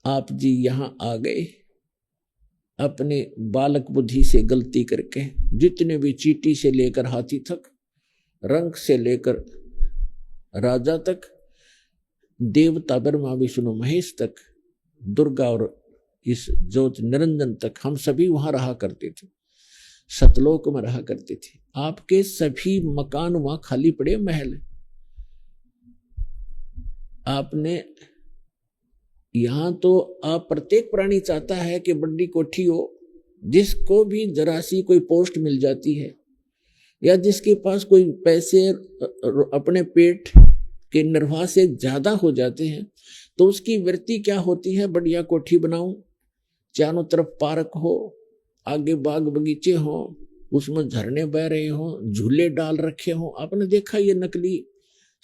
आप जी यहाँ आ गए अपने बालक बुद्धि से गलती करके। जितने भी चींटी से लेकर हाथी तक, रंग से लेकर राजा तक, देवता ब्रह्मा विष्णु महेश तक, दुर्गा और इस ज्योत निरंजन तक, हम सभी वहां रहा करते थे, सतलोक में रहा करते थे। आपके सभी मकान वहां खाली पड़े, महल। आपने यहां तो आप प्रत्येक प्राणी चाहता है कि बड़ी कोठी हो, जिसको भी जरा सी कोई पोस्ट मिल जाती है या जिसके पास कोई पैसे अपने पेट के निर्वाह से ज्यादा हो जाते हैं, तो उसकी वृत्ति क्या होती है, बढ़िया कोठी बनाऊं, चारों तरफ पार्क हो, आगे बाग बगीचे हो, उसमें झरने बह रहे हो, झूले डाल रखे हो। आपने देखा ये नकली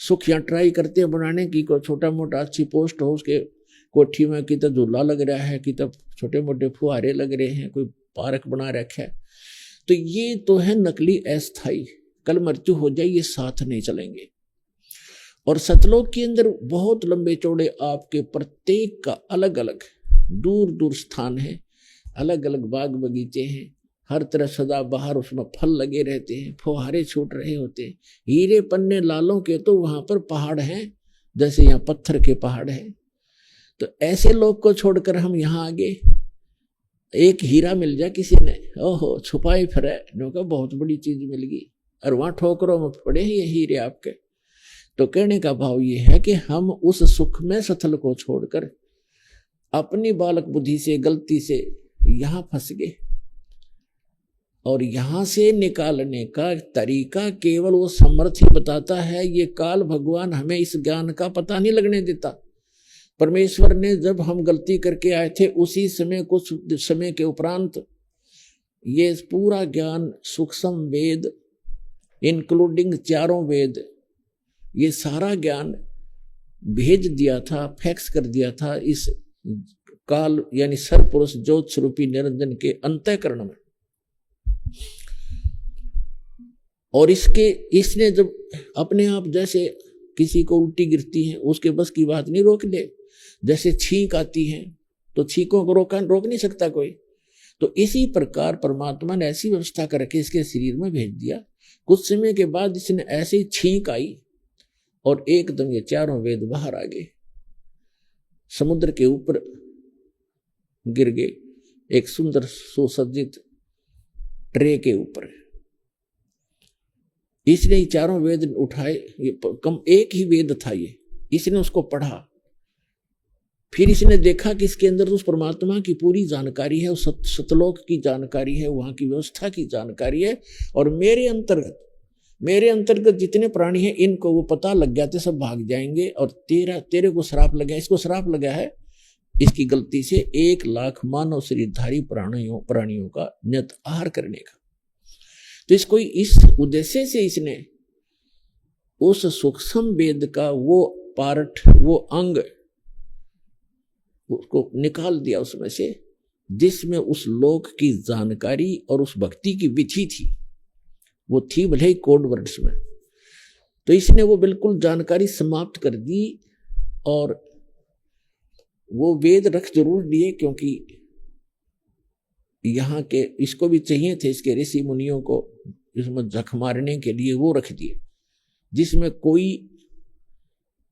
सुख यहाँ ट्राई करते हैं बनाने की, कोई छोटा मोटा अच्छी पोस्ट हो उसके कोठी में, कि तो झूला लग रहा है, कि तो छोटे मोटे फुहारे लग रहे हैं, कोई पार्क बना रखा है। तो ये तो है नकली अस्थाई, कल मृत्यु हो जाए ये साथ नहीं चलेंगे। और सतलोक के अंदर बहुत लंबे चौड़े आपके प्रत्येक का अलग अलग दूर दूर स्थान है, अलग अलग बाग बगीचे हैं, हर तरफ सदा बाहर उसमें फल लगे रहते हैं, फुहारे छूट रहे होते हैं, हीरे पन्ने लालों के तो वहां पर पहाड़ हैं, जैसे यहाँ पत्थर के पहाड़ हैं। तो ऐसे लोग को छोड़कर हम यहाँ आगे, एक हीरा मिल जाए किसी ने, ओहो छुपाई फिरे, बहुत बड़ी चीज मिल गई, और वहां ठोकरों में पड़े ये हीरे आपके। तो कहने का भाव ये है कि हम उस सुख में सथल को छोड़कर अपनी बालक बुद्धि से गलती से यहां फंस गए, और यहां से निकालने का तरीका केवल वो समर्थ ही बताता है। ये काल भगवान हमें इस ज्ञान का पता नहीं लगने देता। परमेश्वर ने जब हम गलती करके आए थे, उसी समय कुछ समय के उपरांत ये पूरा ज्ञान, सूक्ष्म वेद इंक्लूडिंग चारों वेद, ये सारा ज्ञान भेज दिया था, फैक्स कर दिया था इस काल यानी सर्वपुरुष ज्योत स्वरूपी निरंजन के अंतःकरण में। और इसने जब अपने आप, जैसे किसी को उल्टी गिरती है, उसके बस की बात नहीं रोक ले, जैसे छींक आती है तो छींकों को रोक नहीं सकता कोई, तो इसी प्रकार परमात्मा ने ऐसी व्यवस्था करके इसके शरीर में भेज दिया। कुछ समय के बाद इसने ऐसे ही छींक आई और एकदम ये चारों वेद बाहर आ गए, समुद्र के ऊपर गिर गए, एक सुंदर सुसज्जित ट्रे के ऊपर। इसने ही चारों वेद उठाए, ये कम एक ही वेद था ये, इसने उसको पढ़ा, फिर इसने देखा कि इसके अंदर उस परमात्मा की पूरी जानकारी है, उस सतलोक की जानकारी है, वहां की व्यवस्था की जानकारी है, और मेरे अंतर्गत जितने प्राणी हैं इनको वो पता लग गया, सब भाग जाएंगे, और तेरे को श्राप लगा, इसको श्राप लगा है इसकी गलती से 1 लाख मानव शरीरधारी प्राणियों का नियत आहार करने का। तो इसको इस उद्देश्य से इसने उस सूक्ष्म वेद का वो पार्ट, वो अंग उसको निकाल दिया उसमें से, जिसमें उस लोक की जानकारी और उस भक्ति की विधि थी, वो थी भले ही कोड वर्ड्स में। तो इसने वो बिल्कुल जानकारी समाप्त कर दी, और वो वेद रख जरूर दिए, क्योंकि यहाँ के इसको भी चाहिए थे, इसके ऋषि मुनियों को इसमें जख मारने के लिए वो रख दिए, जिसमें कोई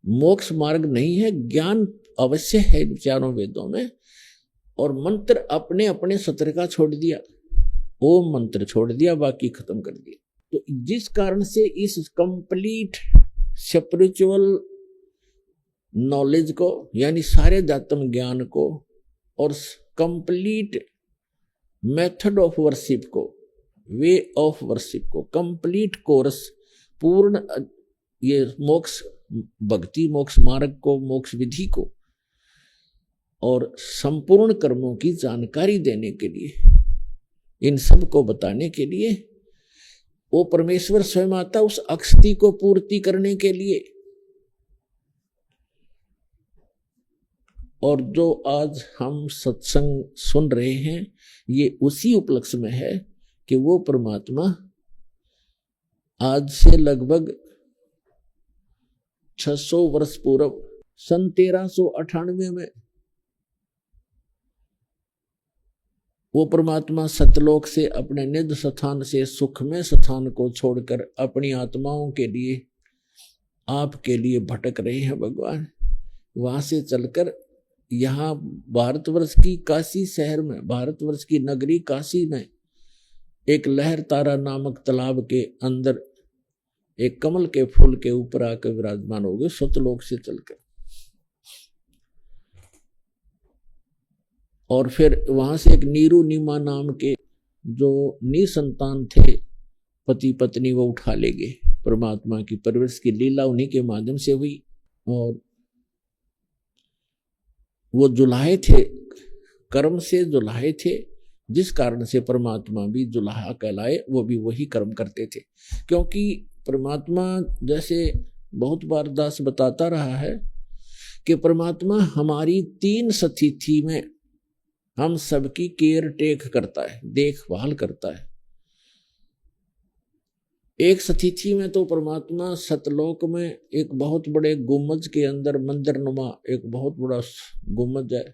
मोक्ष मार्ग नहीं है, ज्ञान अवश्य है इन चारों वेदों में। और मंत्र अपने अपने सत्र का छोड़ दिया, ओम मंत्र छोड़ दिया, बाकी खत्म कर दिया। तो जिस कारण से इस कंप्लीट स्पिरिचुअल नॉलेज को, यानी सारे दात्म ज्ञान को, और कंप्लीट मेथड ऑफ वर्शिप को, वे ऑफ वर्शिप को, कंप्लीट कोर्स, पूर्ण ये मोक्ष भक्ति मोक्ष मार्ग को, मोक्ष विधि को, और संपूर्ण कर्मों की जानकारी देने के लिए, इन सब को बताने के लिए वो परमेश्वर स्वयं आता, उस अक्षति को पूर्ति करने के लिए। और जो आज हम सत्संग सुन रहे हैं, ये उसी उपलक्ष्य में है कि वो परमात्मा आज से लगभग 600 वर्ष पूर्व सन 1398 में वो परमात्मा सतलोक से अपने निज स्थान से सुख में स्थान को छोड़कर अपनी आत्माओं के लिए, आपके लिए भटक रहे हैं भगवान। वहां से चलकर यहाँ भारतवर्ष की काशी शहर में, भारतवर्ष की नगरी काशी में एक लहर तारा नामक तालाब के अंदर एक कमल के फूल के ऊपर आकर विराजमान हो गए सतलोक से चलकर। और फिर वहां से एक नीरू नीमा नाम के जो निसंतान थे पति पत्नी, वो उठा ले गए। परमात्मा की परवरिश की लीला उन्हीं के माध्यम से हुई। और वो जुलाहे थे, कर्म से जुलाहे थे, जिस कारण से परमात्मा भी जुलाहा कहलाए। वो भी वही कर्म करते थे, क्योंकि परमात्मा, जैसे बहुत बार दास बताता रहा है कि परमात्मा हमारी 3 स्थिति में हम सबकी केयर टेक करता है, देखभाल करता है। एक स्थिति में तो परमात्मा सतलोक में एक बहुत बड़े गुम्बज के अंदर, मंदिर नुमा एक बहुत बड़ा गुम्बज है,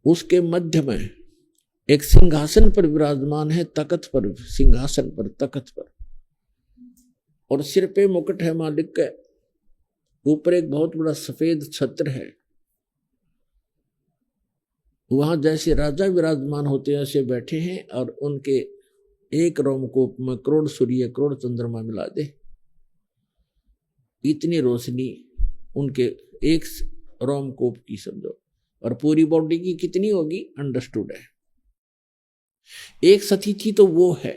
उसके मध्य में एक सिंहासन पर विराजमान है, तख्त पर, सिंहासन पर, तख्त पर, और सिर पे मुकुट है मालिक का। ऊपर एक बहुत बड़ा सफेद छत्र है। वहां जैसे राजा विराजमान होते हैं ऐसे बैठे हैं, और उनके एक रोमकूप में करोड़ सूर्य करोड़ चंद्रमा मिला दे, इतनी रोशनी उनके एक रोमकूप की समझो, और पूरी बॉडी की कितनी होगी अंडरस्टूड है। एक स्थिति तो वो है,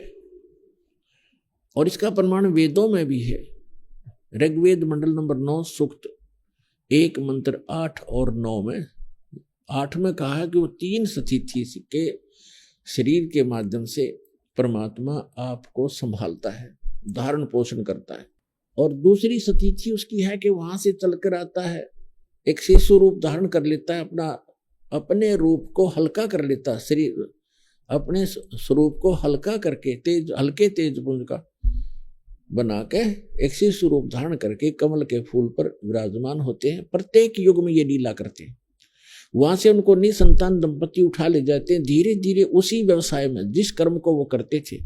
और इसका प्रमाण वेदों में भी है। ऋग्वेद मंडल नंबर 9 सूक्त 1 मंत्र 8 और 9 में, 8 में कहा है कि वो 3 स्थिति के शरीर के माध्यम से परमात्मा आपको संभालता है, धारण पोषण करता है। और दूसरी स्थिति उसकी है कि वहां से चलकर आता है, एक शिशु रूप धारण कर लेता है, अपने रूप को हल्का कर लेता है, शरीर अपने स्वरूप को हल्का करके हल्के तेज पुंज का बना के एक शिशु रूप धारण करके कमल के फूल पर विराजमान होते हैं। प्रत्येक युग में ये लीला करते हैं। वहां से उनको निसंतान दंपति उठा ले जाते हैं। धीरे धीरे उसी व्यवसाय में जिस कर्म को वो करते थे,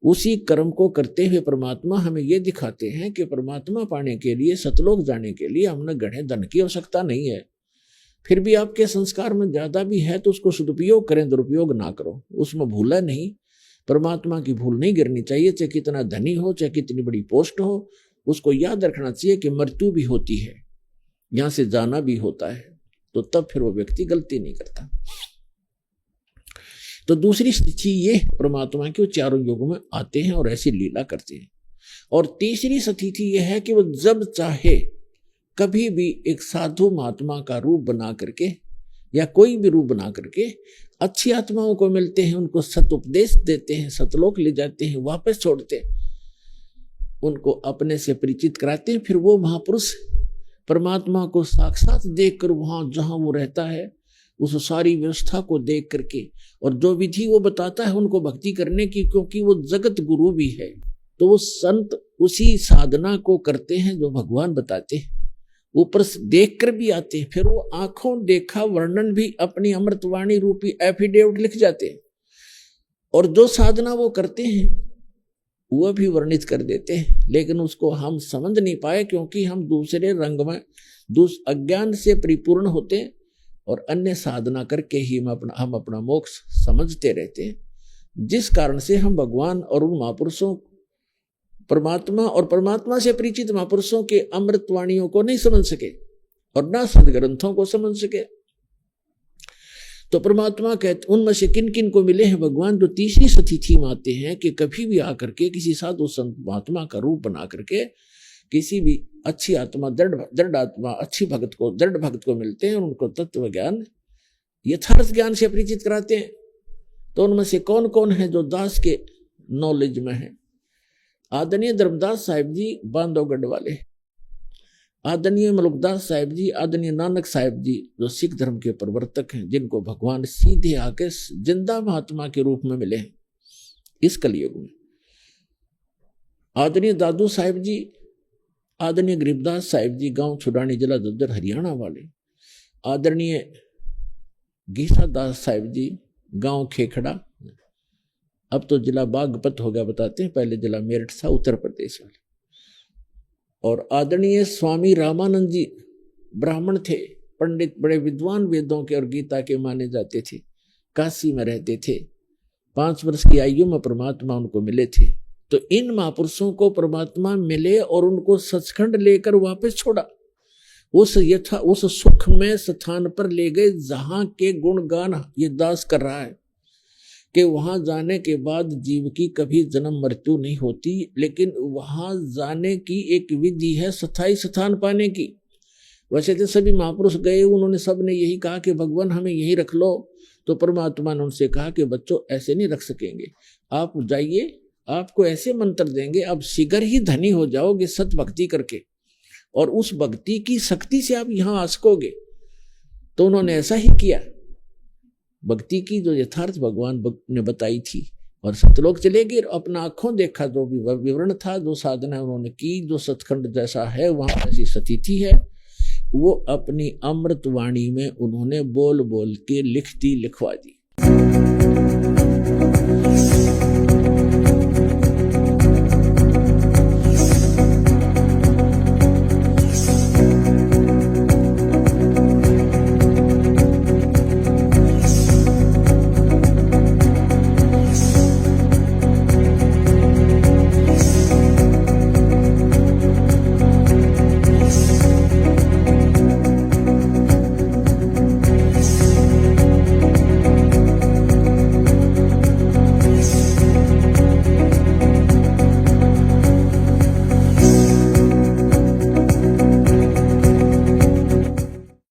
उसी कर्म को करते हुए परमात्मा हमें ये दिखाते हैं कि परमात्मा पाने के लिए, सतलोक जाने के लिए हमने गढ़े धन की आवश्यकता नहीं है। फिर भी आपके संस्कार में ज्यादा भी है तो उसको सदुपयोग करें, दुरुपयोग ना करो, उसमें भूला नहीं। परमात्मा की भूल नहीं गिरनी चाहिए, चाहे कितना धनी हो, चाहे कितनी बड़ी पोस्ट हो। उसको याद रखना चाहिए कि मृत्यु भी होती है, यहां से जाना भी होता है, तो तब फिर वो व्यक्ति गलती नहीं करता। तो दूसरी स्थिति ये परमात्मा के, वो चारों युगों में आते हैं और ऐसी लीला करते हैं। और तीसरी स्थिति यह है कि वो जब चाहे कभी भी एक साधु महात्मा का रूप बना करके या कोई भी रूप बना करके अच्छी आत्माओं को मिलते हैं, उनको सत उपदेश देते हैं, सतलोक ले जाते हैं, वापस छोड़ते हैं, उनको अपने से परिचित कराते हैं। फिर वो महापुरुष परमात्मा को साक्षात देखकर वहां जहां वो रहता है उस सारी व्यवस्था को देख करके, और जो विधि वो बताता है उनको भक्ति करने की, क्योंकि वो जगत गुरु भी है, तो वो संत उसी साधना को करते हैं जो भगवान बताते हैं। ऊपर से देख कर भी आते हैं, फिर वो आंखों देखा वर्णन भी अपनी अमृतवाणी रूपी एफिडेविट लिख जाते हैं, और जो साधना वो करते हैं वह भी वर्णित कर देते हैं। लेकिन उसको हम समझ नहीं पाए, क्योंकि हम दूसरे रंग में अज्ञान से परिपूर्ण होते हैं, और अन्य साधना करके ही हम अपना मोक्ष समझते रहते हैं, जिस कारण से हम भगवान और उन महापुरुषों, परमात्मा और परमात्मा से परिचित महापुरुषों के अमृतवाणियों को नहीं समझ सके और ना सदग्रंथों को समझ सके। तो परमात्मा कहते उनमें से किन किन को मिले हैं भगवान, जो तीसरी स्थिति में आते हैं कि कभी भी आकर के किसी साधु संत महात्मा का रूप बना करके किसी भी अच्छी आत्मा, दृढ़ आत्मा, अच्छी भक्त को, दृढ़ भक्त को मिलते हैं और उनको तत्व ज्ञान, यथार्थ ज्ञान से परिचित कराते हैं। तो उनमें से कौन कौन है जो दास के नॉलेज में है? आदरणीय धर्मदास साहिब जी बांधवगढ़ वाले, आदरणीय मलुकदास साहिब जी, आदरणीय नानक साहिब जी जो सिख धर्म के प्रवर्तक हैं, जिनको भगवान सीधे आके जिंदा महात्मा के रूप में मिले हैं इस कलयुग में। आदरणीय दादू साहिब जी, आदरणीय गरीबदास साहिब जी, गांव छुड़ानी, जिला झज्जर, हरियाणा वाले। आदरणीय गीता दास साहिब जी, गांव खेखड़ा, अब तो जिला बागपत हो गया बताते हैं, पहले जिला मेरठ था, उत्तर प्रदेश वाले। और आदरणीय स्वामी रामानंद जी ब्राह्मण थे, पंडित, बड़े विद्वान, वेदों के और गीता के माने जाते थे, काशी में रहते थे। 5 वर्ष की आयु में परमात्मा उनको मिले थे। तो इन महापुरुषों को परमात्मा मिले और उनको सचखंड लेकर वापस छोड़ा, उस सुखमय स्थान पर ले गए जहां के गुणगान ये दास कर रहा है कि वहां जाने के बाद जीव की कभी जन्म मृत्यु नहीं होती, लेकिन वहां जाने की एक विधि है स्थायी स्थान पाने की। वैसे तो सभी महापुरुष गए, उन्होंने सब ने यही कहा कि भगवान हमें यही रख लो। तो परमात्मा ने उनसे कहा कि बच्चों ऐसे नहीं रख सकेंगे, आप जाइए, आपको ऐसे मंत्र देंगे, आप शीघ्र ही धनी हो जाओगे सत भक्ति करके, और उस भक्ति की शक्ति से आप यहाँ आ सकोगे। तो उन्होंने ऐसा ही किया, भक्ति की जो यथार्थ भगवान ने बताई थी, और सतलोक चले गए, अपना आंखों देखा, जो भी विवरण था, जो साधना उन्होंने की, जो सतखंड जैसा है वहां ऐसी स्थिति है, वो अपनी अमृत वाणी में उन्होंने बोल बोल के लिखवा दी।